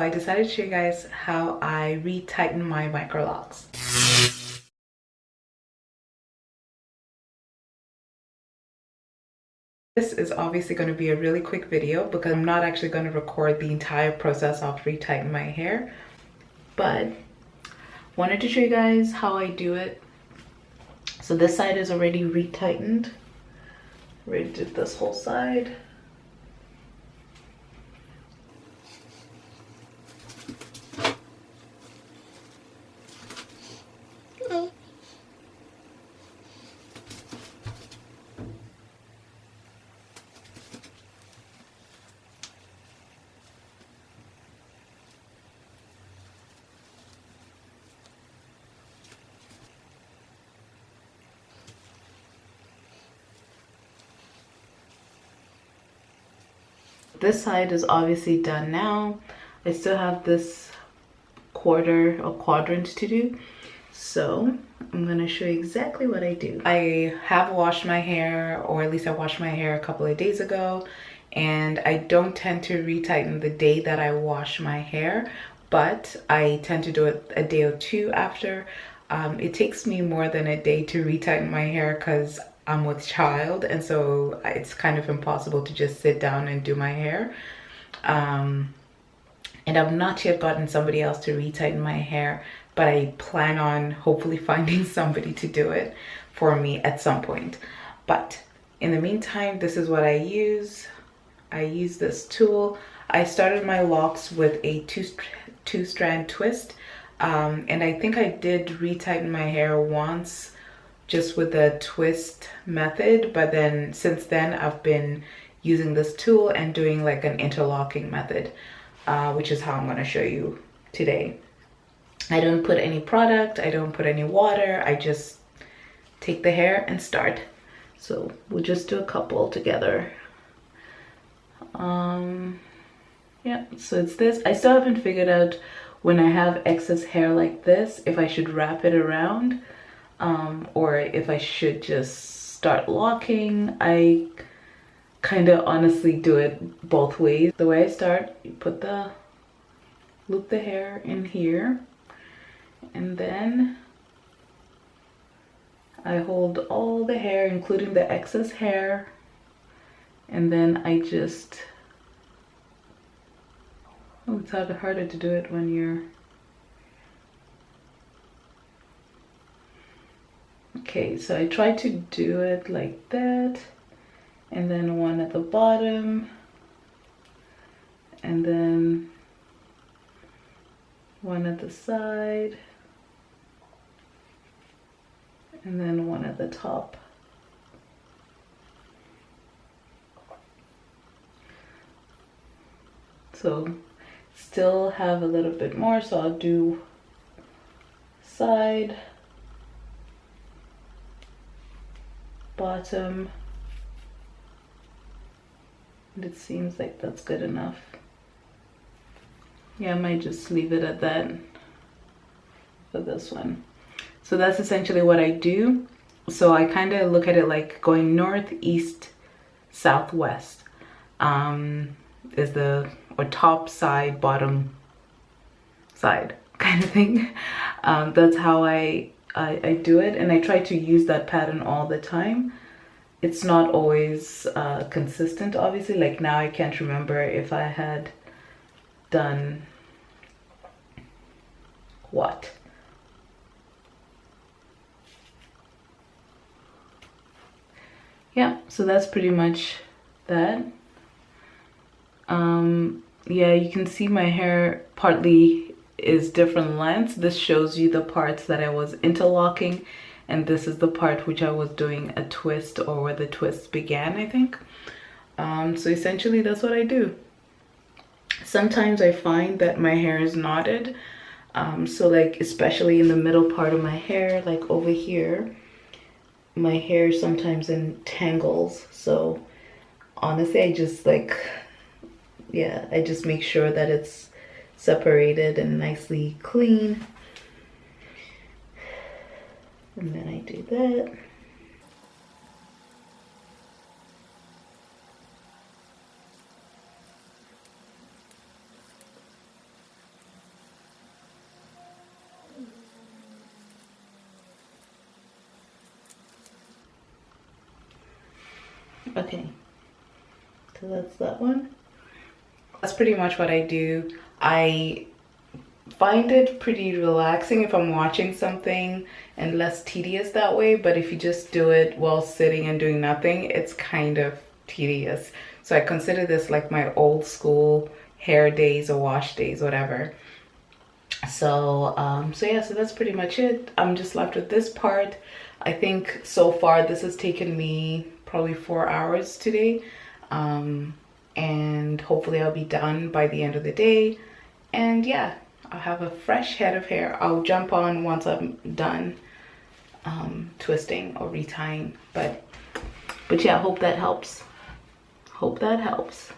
I decided to show you guys how I retighten my Microlocs. This is obviously going to be a really quick video because I'm not actually going to record the entire process of retightening my hair, but wanted to show you guys how I do it. So this side is already retightened. Already did this whole side. This side is obviously done now. I still have this quarter or quadrant to do. So I'm gonna show you exactly what I do. I have washed my hair, or at least I washed my hair a couple of days ago, and I don't tend to retighten the day that I wash my hair, but I tend to do it a day or two after. It takes me more than a day to retighten my hair because I'm with child, and so it's kind of impossible to just sit down and do my hair. And I've not yet gotten somebody else to retighten my hair, but I plan on hopefully finding somebody to do it for me at some point. But in the meantime, this is what I use. I use this tool. I started my locks with a two-strand twist, and I think I did retighten my hair once just with the twist method, but then since then I've been using this tool and doing like an interlocking method, which is how I'm going to show you today. I don't put any product, I don't put any water, I just take the hair and start. So we'll just do a couple together. Yeah, so it's this. I still haven't figured out when I have excess hair like this if I should wrap it around, or if I should just start locking. I kind of honestly do it both ways. The way I start, you put loop the hair in here, and then I hold all the hair, including the excess hair, and then I just, oh, it's harder to do it when you're, okay, so I try to do it like that, and then one at the bottom, and then one at the side, and then one at the top. So still have a little bit more, so I'll do side, bottom, and it seems like that's good enough. Yeah, I might just leave it at that for this one. So that's essentially what I do. So I kind of look at it like going north, east, southwest is the, or top side, bottom side kind of thing. That's how I do it, and I try to use that pattern all the time. It's not always consistent, obviously. Like now I can't remember if I had done what. Yeah, so that's pretty much that. Yeah, you can see my hair partly is different lengths. This shows you the parts that I was interlocking, and this is the part which I was doing a twist, or where the twist began, I think. So essentially that's what I do. Sometimes I find that my hair is knotted, so like especially in the middle part of my hair, like over here, my hair sometimes entangles. So honestly, I just like, yeah, I just make sure that it's separated and nicely clean, and then I do that. Okay, so that's that one. That's pretty much what I do. I find it pretty relaxing if I'm watching something and less tedious that way, but if you just do it while sitting and doing nothing, it's kind of tedious. So I consider this like my old school hair days or wash days, whatever. So yeah, so that's pretty much it. I'm just left with this part. I think so far this has taken me probably 4 hours today, and hopefully I'll be done by the end of the day. And yeah, I'll have a fresh head of hair. I'll jump on once I'm done twisting or retying, but yeah, hope that helps. Hope that helps.